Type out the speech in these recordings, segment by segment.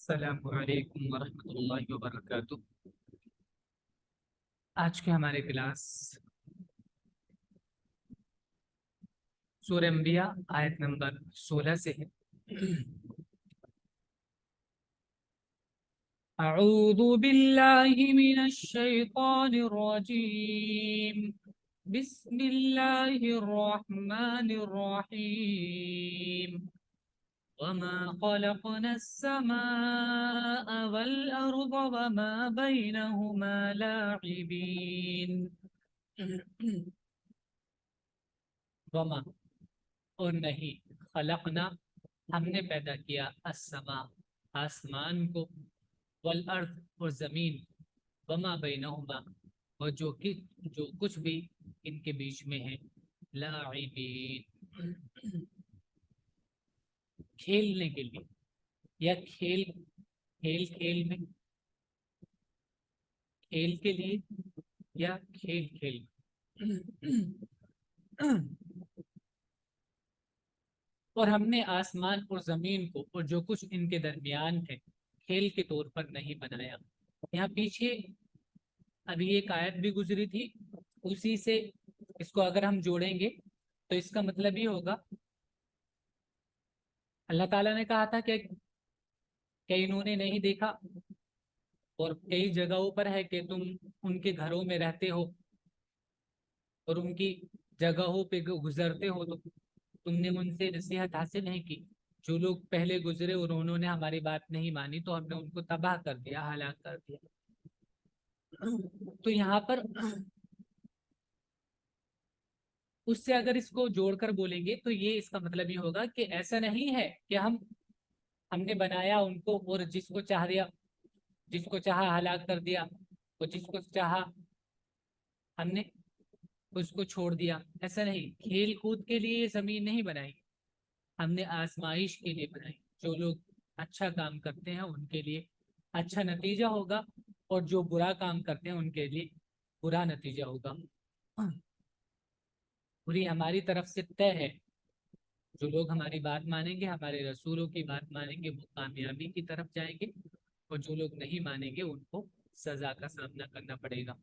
السلام علیکم ورحمۃ اللہ وبرکاتہ۔ آج کے ہمارے کلاس سورہ انبیاء آیت نمبر 16 سے ہے۔ اعوذ باللہ من الشیطان الرجیم، بسم اللہ الرحمن الرحیم، وما خلقنا السماء والأرض وما بينهما لاعبين۔ وما اور نہیں، خلقنا ہم نے پیدا کیا، السماء آسمان کو، والارض اور زمین، وما بینہما اور جو کچھ بھی ان کے بیچ میں ہے، لاعبین کھیلنے کے لیے، یا کھیل میں، کھیل کے لیے یا کھیل اور ہم نے آسمان اور زمین کو اور جو کچھ ان کے درمیان ہے کھیل کے طور پر نہیں بنایا۔ یہاں پیچھے ابھی ایک آیت بھی گزری تھی، اسی سے اس کو اگر ہم جوڑیں گے تو اس کا مطلب یہ ہوگا، اللہ تعالیٰ نے کہا تھا کہ انہوں نے نہیں دیکھا، اور کئی جگہوں پر ہے کہ تم ان کے گھروں میں رہتے ہو اور ان کی جگہوں پہ گزرتے ہو تو تم نے ان سے نصیحت حاصل نہیں کی۔ جو لوگ پہلے گزرے اور انہوں نے ہماری بات نہیں مانی تو ہم نے ان کو تباہ کر دیا، ہلاک کر دیا۔ تو یہاں پر اس سے اگر اس کو جوڑ کر بولیں گے تو یہ اس کا مطلب یہ ہوگا کہ ایسا نہیں ہے کہ ہم نے بنایا ان کو اور جس کو چاہ دیا، جس کو چاہا ہلاک کر دیا، اور جس کو چاہا ہم نے اس کو چھوڑ دیا۔ ایسا نہیں، کھیل کود کے لیے یہ زمین نہیں بنائی، ہم نے آزمائش کے لیے بنائی۔ جو لوگ اچھا کام کرتے ہیں ان کے لیے اچھا نتیجہ ہوگا، اور جو برا کام کرتے ہیں ان کے لیے برا نتیجہ ہوگا۔ پوری ہماری طرف سے طے ہے، جو لوگ ہماری بات مانیں گے، ہمارے رسولوں کی بات مانیں گے، وہ کامیابی کی طرف جائیں گے، اور جو لوگ نہیں مانیں گے ان کو سزا کا سامنا کرنا پڑے گا۔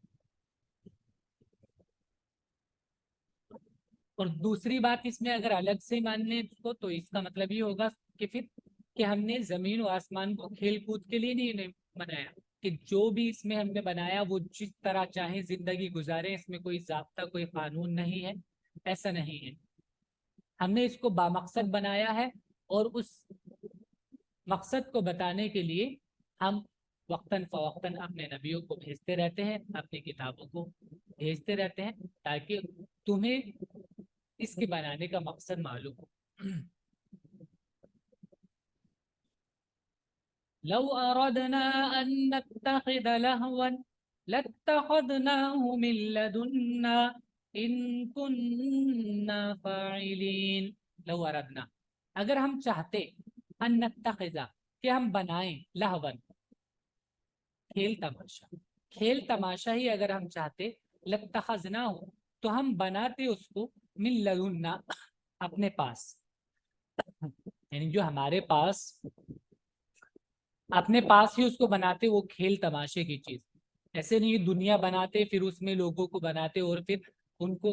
اور دوسری بات اس میں اگر الگ سے ماننے کو تو اس کا مطلب یہ ہوگا کہ پھر کہ ہم نے زمین و آسمان کو کھیل کود کے لیے نہیں بنایا، کہ جو بھی اس میں ہم نے بنایا وہ جس طرح چاہیں زندگی گزارے، اس میں کوئی ضابطہ کوئی قانون نہیں ہے، ایسا نہیں ہے۔ ہم نے اس کو بامقصد بنایا ہے، اور اس مقصد کو بتانے کے لیے ہم وقتاً فوقتاً اپنے نبیوں کو بھیجتے رہتے ہیں، اپنی کتابوں کو بھیجتے رہتے ہیں، تاکہ تمہیں اس کے بنانے کا مقصد معلوم ہو۔ لو اردنا ان نتخذ لهوا لاتخذناه من لدنا ان كنا فاعلين۔ لو اردنا اگر ہم چاہتے، ان نتخذ کہ ہم بنائیں، لہون کھیل تماشا ہی اگر ہم چاہتے، لاتخذناه تو ہم بناتے اس کو، من لدنا اپنے پاس، یعنی جو ہمارے پاس اپنے پاس ہی اس کو بناتے، وہ کھیل تماشے کی چیز۔ ایسے نہیں دنیا بناتے پھر اس میں لوگوں کو بناتے اور پھر ان کو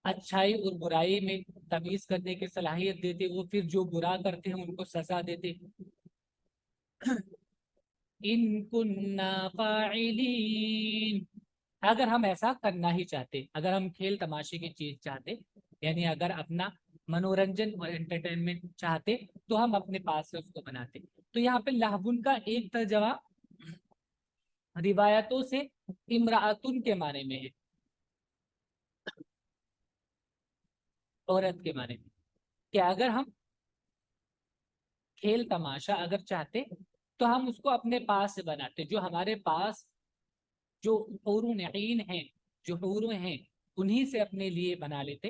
اچھائی اور برائی میں تمیز کرنے کی صلاحیت دیتے، وہ پھر جو برا کرتے ہیں ان کو سزا دیتے۔ ان کننا فاعلین اگر ہم ایسا کرنا ہی چاہتے، اگر ہم کھیل تماشے کی چیز چاہتے، یعنی اگر اپنا منورنجن اور انٹرٹینمنٹ چاہتے تو ہم اپنے پاس سے اس کو بناتے۔ تو یہاں پہ لہون کا ایک ترجمہ روایتوں سے امرأتن کے معنی میں ہے، عورت کے معنی میں، کہ اگر ہم کھیل تماشا اگر چاہتے تو ہم اس کو اپنے پاس سے بناتے، جو ہمارے پاس جو حور عین ہیں، جو حور ہیں انہی سے اپنے لیے بنا لیتے،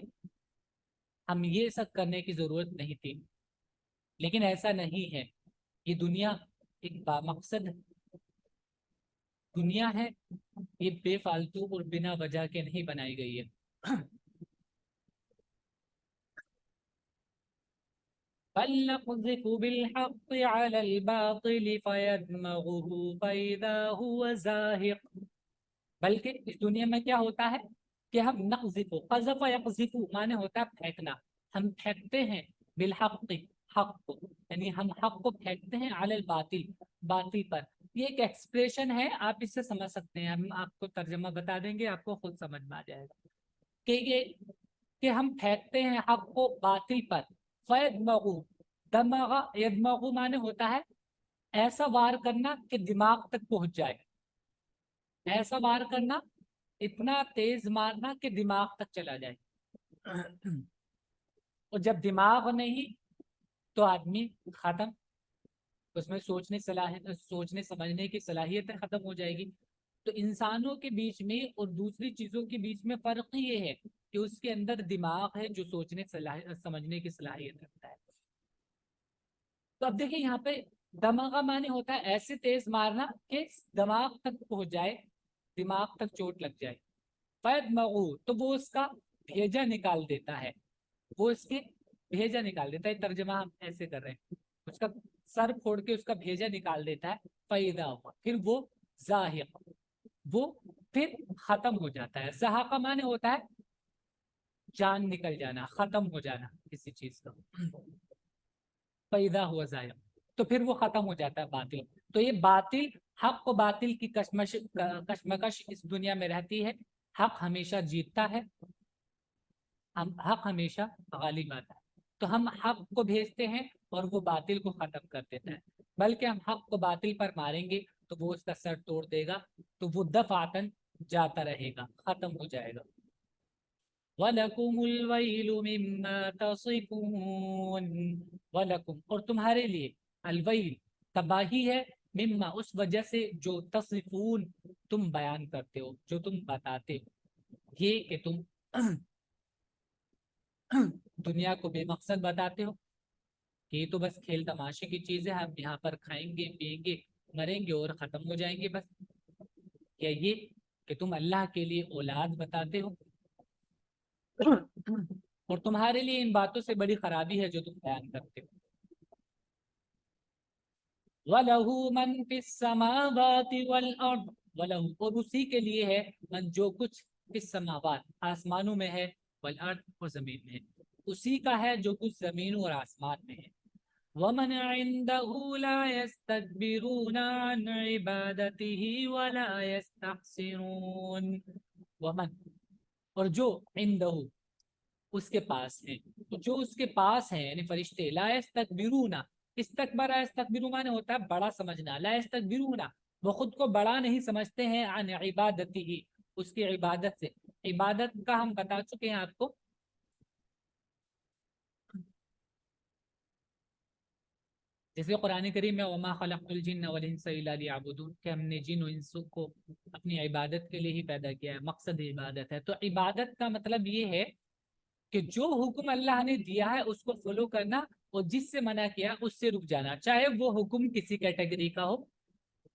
ہم یہ سب کرنے کی ضرورت نہیں تھی۔ لیکن ایسا نہیں ہے، یہ دنیا ایک بامقصد دنیا ہے، یہ بے فالتو اور بنا وجہ کے نہیں بنائی گئی ہے۔ بل نقذف بالحق على الباطل فيدمغه فإذا هو زاهق، بلکہ اس دنیا میں کیا ہوتا ہے کہ ہم نقذف، قذف یقذف معنی ہوتا ہے پھینکنا، ہم پھینکتے ہیں بالحق، حق کو، یعنی ہم حق کو پھینکتے ہیں علی الباطل، باطل پر۔ یہ ایک ایکسپریشن ہے، آپ اس سے سمجھ سکتے ہیں، ہم آپ کو ترجمہ بتا دیں گے، آپ کو خود سمجھ میں آ جائے گا کہ یہ کہ ہم پھینکتے ہیں حق کو باطل پر، فیدمغو، دمغ یدمغو معنی ہوتا ہے ایسا وار کرنا کہ دماغ تک پہنچ جائے، ایسا وار کرنا، اتنا تیز مارنا کہ دماغ تک چلا جائے، اور جب دماغ نہیں تو آدمی ختم، اس میں سوچنے سمجھنے کی صلاحیتیں ختم ہو جائے گی۔ تو انسانوں کے بیچ میں اور دوسری چیزوں کے بیچ میں فرق یہ ہے کہ اس کے اندر دماغ ہے جو سوچنے سمجھنے کی صلاحیت رکھتا ہے۔ تو اب دیکھیں یہاں پہ دماغ معنی ہوتا ہے ایسے تیز مارنا کہ دماغ تک پہنچ جائے، دماغ تک چوٹ لگ جائے، فیدمغو، تو وہ اس کا بھیجا نکال دیتا ہے، وہ اس کے بھیجا نکال دیتا ہے، ترجمہ ہم ایسے کر رہے ہیں، اس کا سر پھوڑ کے اس کا بھیجا نکال دیتا ہے، فیدا ہوا، پھر وہ زاہق، وہ پھر ختم ہو جاتا ہے۔ زہاقہ معنی ہوتا ہے جان نکل جانا، ختم ہو جانا کسی چیز کا، پیدا ہوا ضائع، تو پھر وہ ختم ہو جاتا ہے باطل۔ تو یہ باطل، حق و باطل کی کشمکش اس دنیا میں رہتی ہے، حق ہمیشہ جیتتا ہے، حق ہمیشہ غالب آتا ہے، تو ہم حق کو بھیجتے ہیں اور وہ باطل کو ختم کر دیتا ہے، بلکہ ہم حق کو باطل پر ماریں گے تو وہ اس کا سر توڑ دے گا، تو وہ دفعتاً جاتا رہے گا، ختم ہو جائے گا۔ وَلَكُمُ الْوَيْلُ مِمَّا تَصِفُونَ، وَلَكُمْ، اور تمہارے لیے، الویل تباہی ہے، مما اس وجہ سے جو تصفون تم بیان کرتے ہو، جو تم بتاتے ہو، یہ کہ تم دنیا کو بے مقصد بتاتے ہو کہ یہ تو بس کھیل تماشے کی چیز ہے، ہم یہاں پر کھائیں گے پیئیں گے مریں گے اور ختم ہو جائیں گے بس، یا یہ کہ تم اللہ کے لیے اولاد بتاتے ہو، اور تمہارے لیے ان باتوں سے بڑی خرابی ہے جو تم بیان کرتے ہو۔ وَلَهُ مَن فِي السَّمَاوَاتِ وَالْأَرْضِ، وَلَهُ، اور اسی کے لیے ہے، من جو کچھ فی السماوات آسمانوں میں ہے، والارض اور زمین میں ہے، اسی کا ہے جو کچھ زمینوں اور آسمان میں ہے۔ وَمَنْ عِنْدَهُ لَا يَسْتَكْبِرُونَ عَنْ عِبَادَتِهِ وَلَا يَسْتَحْسِرُونَ، وَمَنْ، اور جو عندہ اس کے پاس ہے، تو جو اس کے پاس ہے یعنی فرشتے، لا یستکبرون، استکبر استکبرون معنی ہوتا ہے بڑا سمجھنا، لا یستکبرون، وہ خود کو بڑا نہیں سمجھتے ہیں، عن عبادتی ہی، اس کی عبادت سے، عبادت کا ہم بتا چکے ہیں آپ کو، جیسے قرآن کریم میں وما خلقت الجن والانس الا لیعبدون، کہ ہم نے جن و انس کو اپنی عبادت کے لیے ہی پیدا کیا ہے، مقصد عبادت ہے۔ تو عبادت کا مطلب یہ ہے کہ جو حکم اللہ نے دیا ہے اس کو فالو کرنا، اور جس سے منع کیا اس سے رک جانا، چاہے وہ حکم کسی کیٹیگری کا ہو،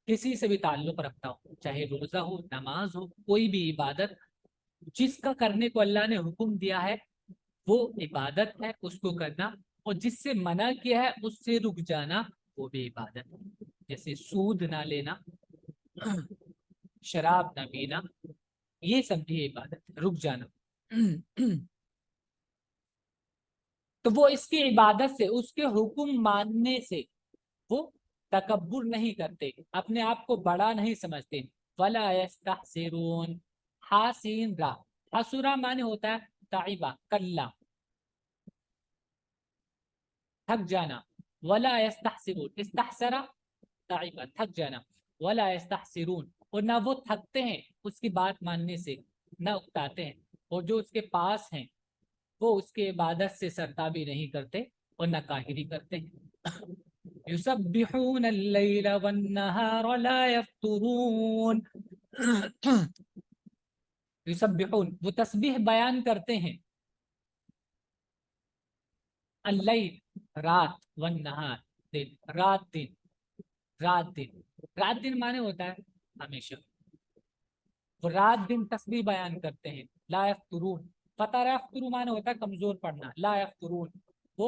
کسی سے بھی تعلق رکھتا ہو، چاہے روزہ ہو، نماز ہو، کوئی بھی عبادت جس کا کرنے کو اللہ نے حکم دیا ہے وہ عبادت ہے، اس کو کرنا، اور جس سے منع کیا ہے اس سے رک جانا وہ بھی عبادت ہے، جیسے سود نہ لینا، شراب نہ پینا، یہ سب بھی عبادت ہے، رک جانا۔ تو وہ اس کی عبادت سے، اس کے حکم ماننے سے وہ تکبر نہیں کرتے، اپنے آپ کو بڑا نہیں سمجھتے، ولا یستحسرون، حاسین را، حسرا معنی ہوتا ہے تعبہ، کلا، تھک جانا، ولا یستحسرون، استحسرا تعبہ، تھک جانا، ولا یستحسرون، اور نہ وہ تھکتے ہیں اس کی بات ماننے سے، نہ اکتاتے ہیں، اور جو اس کے پاس ہیں وہ اس کے عبادت سے سرتابی نہیں کرتے اور نہ کاہری کرتے ہیں۔ یسبحون اللیل والنہار لا یفترون، یسبحون، وہ تسبیح بیان کرتے ہیں، اللیل رات، والنہار دن، رات دن، رات دن، رات دن معنی ہوتا ہے ہمیشہ، وہ رات دن تسبیح بیان کرتے ہیں، لا یفترون، فتح یفترون معنی ہوتا ہے کمزور پڑنا، لا یفترون، وہ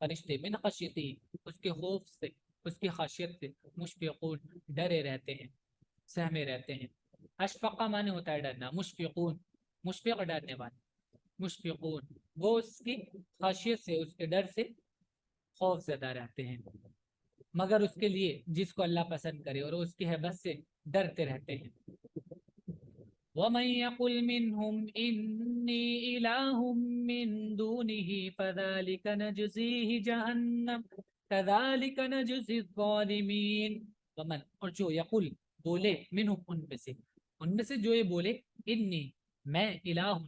فرشتے من خشیتی اس کے خوف سے اس کی خشیت سے مشفقون ڈرے رہتے ہیں سہمے رہتے ہیں. اشفقہ معنی ہوتا ہے ڈرنا. مشفقون مشفق ڈرنے والے. مشفقون وہ اس کی خشیت سے اس کے ڈر سے خوف زدہ رہتے ہیں مگر اس کے لیے جس کو اللہ پسند کرے اور اس کی حیبت سے ڈرتے رہتے ہیں. وَمَن يَقُلْ مِنْهُمْ إِنِّي إِلَٰهٌ مِّن دُونِهِ فَذَلِكَ نَجْزِيهِ جَهَنَّمَ كَذَلِكَ نَجْزِي الظَّالِمِينَ. ومن اور جو یقول بولے منہم ان میں سے جو یہ بولے انی میں الہ ہوں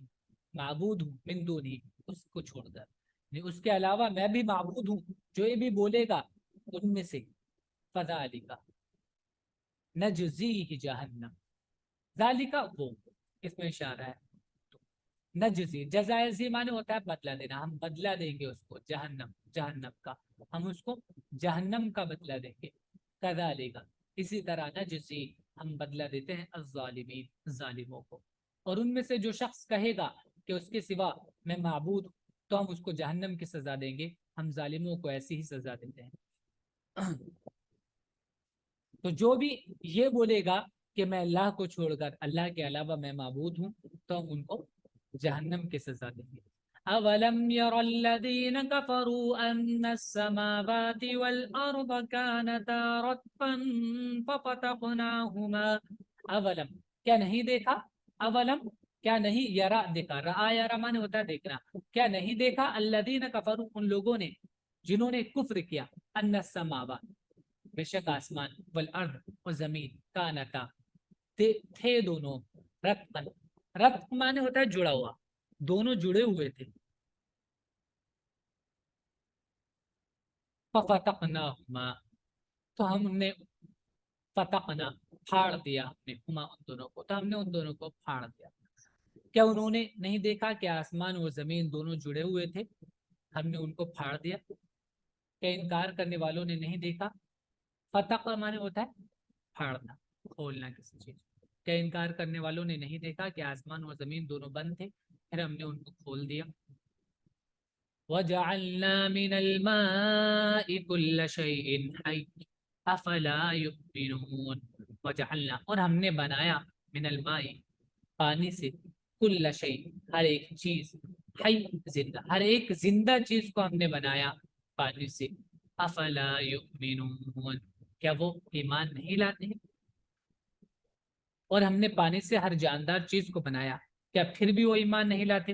معبود ہوں من دونی اس کو چھوڑ کر یعنی اس کے علاوہ میں بھی معبود ہوں جو یہ بھی بولے گا ان میں سے فذالک نجزیہ جہنم ذالکا وہ اس میں اشارہ ہے نجزی جزائے معنی ہوتا ہے بدلہ دینا ہم بدلہ دیں گے اس کو جہنم کا ہم اس کو جہنم کا بدلہ دیں گے کذالک اسی طرح نجزی ہم بدلہ دیتے ہیں الظالمین ظالموں کو. اور ان میں سے جو شخص کہے گا کہ اس کے سوا میں معبود ہوں تو ہم اس کو جہنم کی سزا دیں گے. ہم ظالموں کو ایسی ہی سزا دیتے ہیں. تو جو بھی یہ بولے گا کہ میں اللہ کو چھوڑ کر اللہ کے علاوہ میں معبود ہوں تو ہم ان کو جہنم کی سزا دیں گے. اولم ير الذين كفروا ان السماوات والارض كانتا رتقا ففتقناهما. اولم کیا نہیں دیکھا اولم کیا نہیں یرا دیکھا رآ یرا معنی ہوتا ہے دیکھنا کیا نہیں دیکھا الذین کفروا ان لوگوں نے جنہوں نے کفر کیا ان السماوات بے شک آسمان والارض اور زمین کانتا تھے دونوں رتقا رتق معنی ہوتا ہے جڑا ہوا دونوں جڑے ہوئے تھے. ففتقناہما تو ہم نے فتقنا پھاڑ دیا ہم نے ہما ان دونوں کو تو ہم نے ان دونوں کو پھاڑ دیا. کیا انہوں نے نہیں دیکھا کہ آسمان اور زمین دونوں جڑے ہوئے تھے ہم نے ان کو پھاڑ دیا. کیا انکار کرنے والوں نے نہیں دیکھا فتق معنی ہوتا ہے پھاڑنا کھولنا کسی چیز. کیا انکار کرنے والوں نے نہیں دیکھا کہ آسمان اور زمین دونوں بند تھے پھر ہم نے ان کو کھول دیا. وَجَعَلْنَا مِنَ الْمَاءِ كُلَّ شَيْءٍ حَيٍّ أَفَلَا يُؤْمِنُونَ. وَجَعَلْنَا اور ہم نے بنایا من الماء پانی سے کل شیء ہر ایک چیز حی زندہ ہر ایک زندہ چیز کو ہم نے بنایا پانی سے. افلا یؤمنون کیا وہ ایمان نہیں لاتے ہیں. اور ہم نے پانی سے ہر جاندار چیز کو بنایا کیا پھر بھی وہ ایمان نہیں لاتے.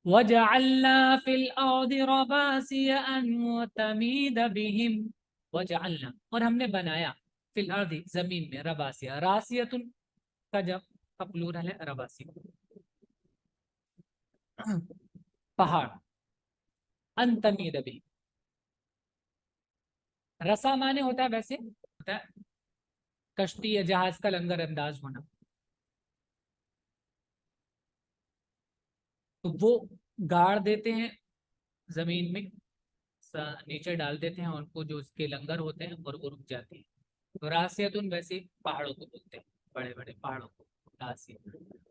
وَجَعَلْنَا فِي الْأَرْضِ رَوَاسِيَ أَن تَمِيدَ بِهِمْ. وَجَعَلْنَا اور ہم نے بنایا فی الارض زمین میں رباسیہ راسیتن کا جب پلورل ہے رباسی پہاڑ ان تمید بھی رسا معنی ہوتا ہے ویسے ہوتا ہے کشتی یا جہاز کا لنگر انداز ہونا. تو وہ گاڑ دیتے ہیں زمین میں نیچے ڈال دیتے ہیں ان کو جو اس کے لنگر ہوتے ہیں اور وہ رک جاتے ہیں. تو راسیتن ویسے پہاڑوں کو بولتے ہیں بڑے بڑے پہاڑوں کو راسیہ.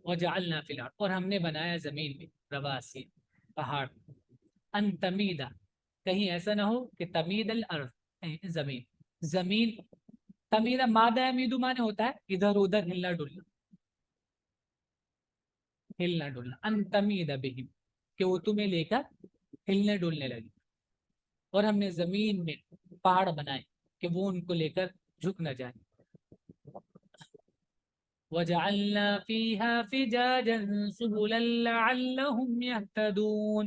وجعلنا فی الارض اور ہم نے بنایا زمین میں رواسی پہاڑ ان تمیدہ کہیں ایسا نہ ہو کہ تمید الارض زمین تمیدہ مادہ امیدو مانے ہوتا ہے ادھر ادھر ہلنا ڈلنا ان تمیدہ بہم کہ وہ تمہیں لے کر ہلنے ڈولنے لگی. اور ہم نے زمین میں پہاڑ بنائے کہ وہ ان کو لے کر جھک نہ جائے. وَجَعَلْنَا فِيهَا فِجَاجًا سُبُلًا لَعَلَّهُمْ يَهْتَدُونَ.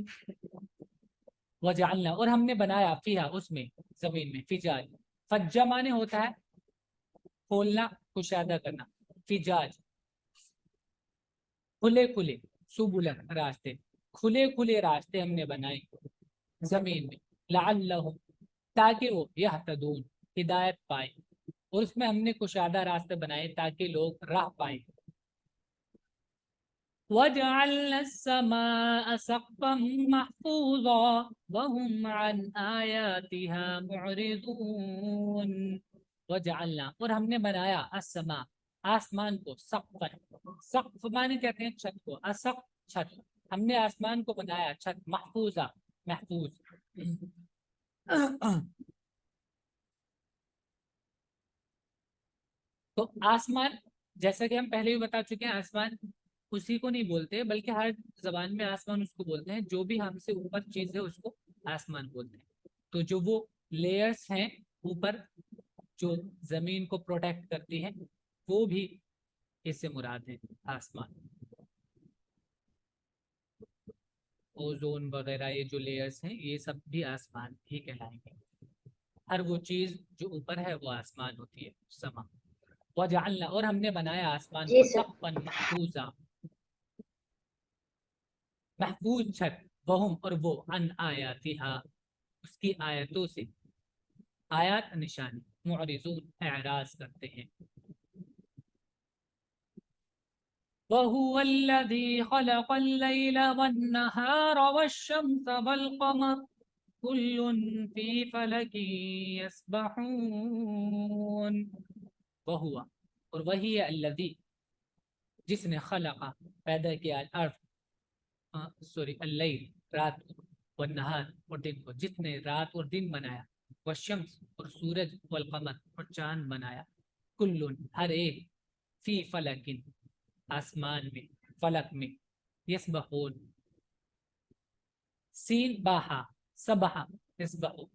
وَجَعَلْنَا اور ہم نے بنایا فیہا اس میں زمین میں فجاج فجا مانے ہوتا ہے کھولنا کشادہ کرنا. فجاج کھلے کھلے سبلن راستے کھلے کھلے راستے ہم نے بنائے زمین میں لعلہم تاکہ وہ یہتدون ہدایت پائیں. اور اس میں ہم نے کشادہ راستے بنائے تاکہ لوگ راہ پائیں. وَجَعَلْنَا السَّمَاءَ سَقْفًا مَحْفُوظًا وَهُمْ عَنْ آيَاتِهَا مُعْرِضُونَ. وَجَعَلْنَا اور ہم نے بنایا السَّمَاء آسمان کو سقفاً سقف معنی کہتے ہیں چھت کو اسق چھت ہم نے آسمان کو بنایا چھت محفوظہ محفوظ. تو آسمان جیسا کہ ہم پہلے بھی بتا چکے ہیں، آسمان اسی کو نہیں بولتے بلکہ ہر زبان میں آسمان اس کو بولتے ہیں جو بھی ہم سے اوپر چیز ہے اس کو آسمان بولتے ہیں. تو جو وہ لیئرز ہیں اوپر جو زمین کو پروٹیکٹ کرتی ہیں وہ بھی اس سے مراد ہے آسمان. اوزون وغیرہ یہ جو لیئرز ہیں یہ سب بھی آسمان ہی کہلائیں گے. ہر وہ چیز جو اوپر ہے وہ آسمان ہوتی ہے سما. وجعلنا اور ہم نے بنایا آسمان جی کو سر. سقفا محفوظا، محفوظ چھت، وہم اور وہ ان آیاتہا اس کی آیتوں سے، آیات نشانی، معرضون اعراض کرتے ہیں. وَهُوَ الَّذِي خَلَقَ اللَّيْلَ وَالنَّهَارَ وَالشَّمْسَ وَالْقَمَرَ كُلٌّ فِي فَلَكٍ يَسْبَحُونَ. وَهُوَ اور وہی ہے الذی جس نے خلق پیدا کیا الارض اللیل رات کو، والنہار اور دن کو، جس نے رات اور دن بنایا، والشمس اور سورج، والقمر اور چاند بنایا، کلن ہر ایک، فی فلکن آسمان میں، فلک میں، یسبحون سین باہا سبحا یسبحون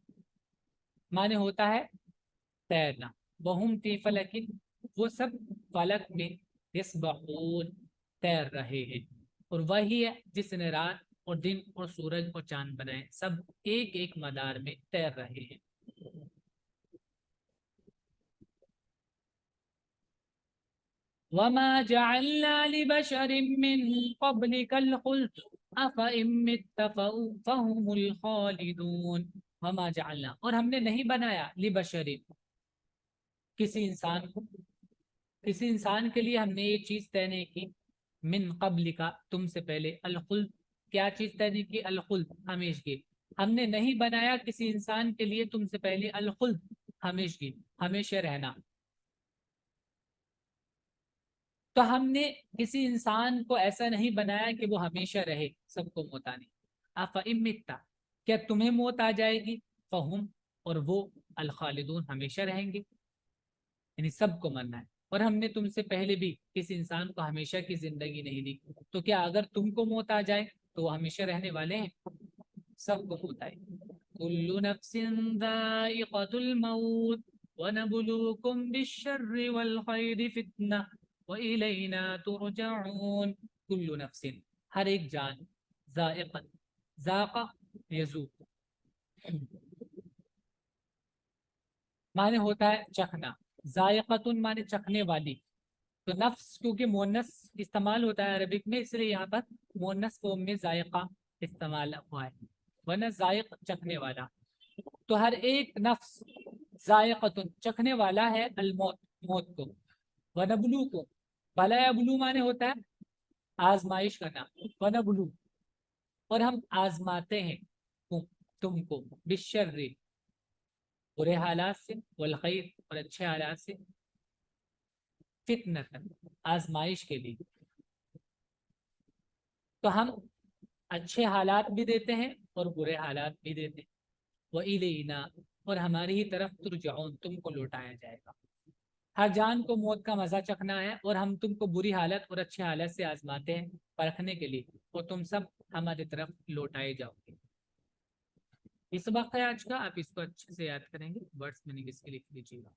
معنی ہوتا ہے تیرنا، وہم فی فلکن وہ سب فلک میں، یسبحون تیر رہے ہیں. اور وہی ہے جس نے رات اور دن اور سورج اور چاند بنائے، سب ایک ایک مدار میں تیر رہے ہیں. وما جعلنا لبشر من قبلك الخلد افإن مت فهم الخالدون. وما جعلنا اور ہم نے نہیں بنایا لبشر کسی انسان کو، کسی انسان کے لیے ہم نے یہ چیز طے نہیں کی، من قبل کا تم سے پہلے، الخلد کیا چیز طے نہیں کی، الخلد ہمیشگی. ہم نے نہیں بنایا کسی انسان کے لیے تم سے پہلے الخلد ہمیشگی، ہمیشہ رہنا. تو ہم نے کسی انسان کو ایسا نہیں بنایا کہ وہ ہمیشہ رہے، سب کو موت آنی. افإن مت کیا تمہیں موت آ جائے گی، فہم اور وہ، الخالدون ہمیشہ رہیں گے، یعنی سب کو مرنا ہے. اور ہم نے تم سے پہلے بھی کسی انسان کو ہمیشہ کی زندگی نہیں دی، تو کیا اگر تم کو موت آ جائے تو وہ ہمیشہ رہنے والے ہیں، سب کو موت آئے. کل نفس ذائقۃ الموت ونبلوکم بالشر والخیر فتنہ وإلینا ترجعون. کل نفس ہر ایک جان، ذائقہ ذاقہ یذوق معنی ہوتا ہے چکھنا، ذائقۃ معنی چکھنے والی. تو نفس کیونکہ مونس استعمال ہوتا ہے عربک میں اس لیے یہاں پر مونس فارم میں ذائقہ استعمال ہوا ہے، ورنہ ذائق چکھنے والا. تو ہر ایک نفس ذائقۃ چکھنے والا ہے الموت موت کو. ونبلو کو بلا ابلو معنی ہوتا ہے آزمائش کرنا، ونبلو اور ہم آزماتے ہیں تم کو، بالشر برے حالات سے، والخیر اور اچھے حالات سے، فتنۃ آزمائش کے لیے. تو ہم اچھے حالات بھی دیتے ہیں اور برے حالات بھی دیتے ہیں. وَإِلَيْنَا اور ہماری ہی طرف ترجعون تم کو لوٹایا جائے گا. ہر جان کو موت کا مزہ چکھنا ہے اور ہم تم کو بری حالت اور اچھے حالت سے آزماتے ہیں پرکھنے کے لیے، اور تم سب ہماری طرف لوٹائے جاؤ گے. اس وقت ہے آج کا، آپ اس کو اچھے سے یاد کریں گے، ورڈز میں لکھ لیجیے گا.